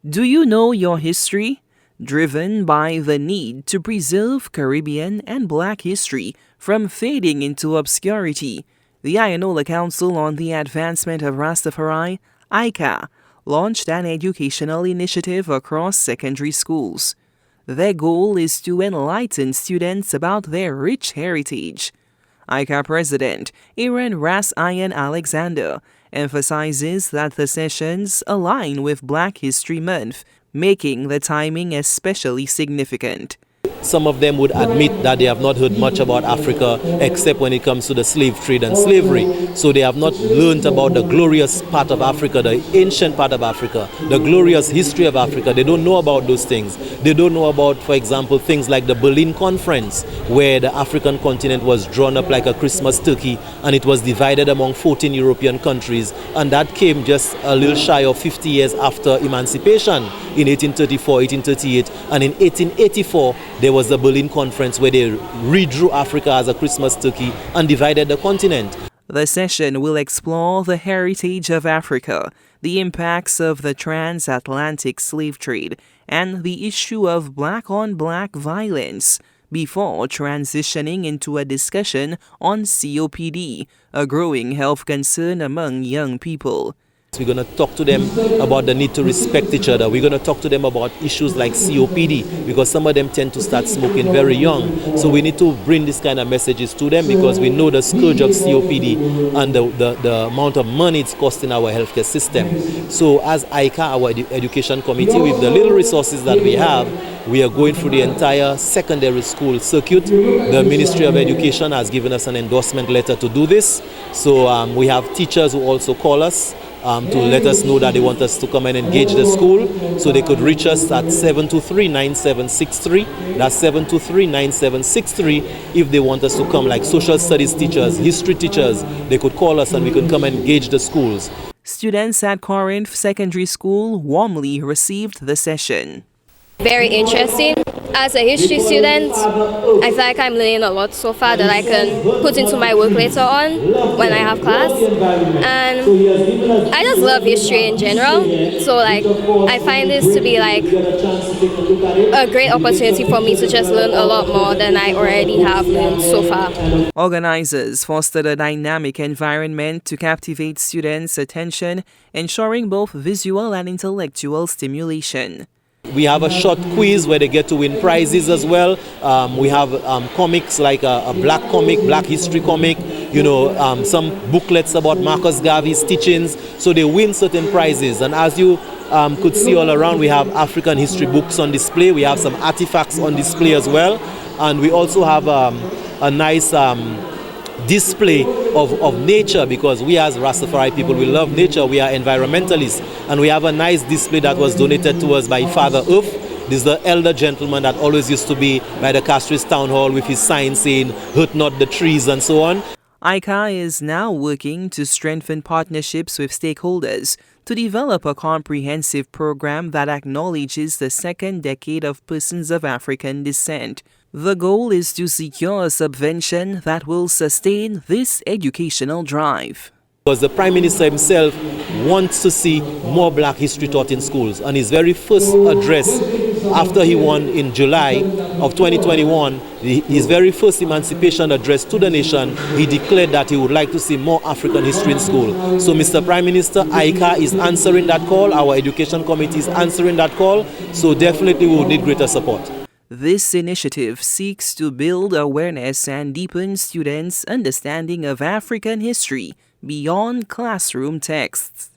Do you know your history? Driven by the need to preserve Caribbean and Black history from fading into obscurity, the Ayanola Council on the Advancement of Rastafari, Icar, launched an educational initiative across secondary schools. Their goal is to enlighten students about their rich heritage. Icar President Aaron Ras Ian Alexander emphasizes that the sessions align with Black History Month, making the timing especially significant. Some of them would admit that they have not heard much about Africa except when it comes to the slave trade and slavery. So they have not learned about the glorious part of Africa, the ancient part of Africa, the glorious history of Africa. They don't know about those things. They don't know about, for example, things like the Berlin Conference, where the African continent was drawn up like a Christmas turkey and it was divided among 14 European countries. And that came just a little shy of 50 years after emancipation in 1834, 1838. And in 1884, there was the Berlin Conference where they redrew Africa as a Christmas turkey and divided the continent. The session will explore the heritage of Africa, the impacts of the transatlantic slave trade, and the issue of black-on-black violence, before transitioning into a discussion on COPD, a growing health concern among young people. We're going to talk to them about the need to respect each other. We're going to talk to them about issues like COPD, because some of them tend to start smoking very young. So we need to bring this kind of messages to them, because we know the scourge of COPD and the amount of money it's costing our healthcare system. So as ICA, our education committee, with the little resources that we have, we are going through the entire secondary school circuit. The Ministry of Education has given us an endorsement letter to do this. So we have teachers who also call us to let us know that they want us to come and engage the school. So they could reach us at 723-9763. That's 723-9763. If they want us to come, like social studies teachers, history teachers, they could call us and we could come and engage the schools. Students at Corinth Secondary School warmly received the session. Very interesting. As a history student, I feel like I'm learning a lot so far that I can put into my work later on when I have class. And I just love history in general. So I find this to be like a great opportunity for me to just learn a lot more than I already have learned so far. Organizers fostered a dynamic environment to captivate students' attention, ensuring both visual and intellectual stimulation. We have a short quiz where they get to win prizes as well. We have comics like a black comic, black history comic, some booklets about Marcus Garvey's teachings. So they win certain prizes. And as you could see all around, we have African history books on display. We have some artifacts on display as well. And we also have a nice display of nature, because we as Rastafari people, we love nature. We are environmentalists, and we have a nice display that was donated to us by Father Earth. This is the elder gentleman that always used to be by the Castries Town Hall with his sign saying, "Hurt not the trees," and so on. ICA is now working to strengthen partnerships with stakeholders to develop a comprehensive program that acknowledges the second decade of persons of African descent. The goal is to secure a subvention that will sustain this educational drive. Because the Prime Minister himself wants to see more black history taught in schools. And his very first address after he won in July of 2021, his very first emancipation address to the nation, he declared that he would like to see more African history in school. So Mr. Prime Minister, ICA is answering that call. Our education committee is answering that call. So definitely we would need greater support. This initiative seeks to build awareness and deepen students' understanding of African history beyond classroom texts.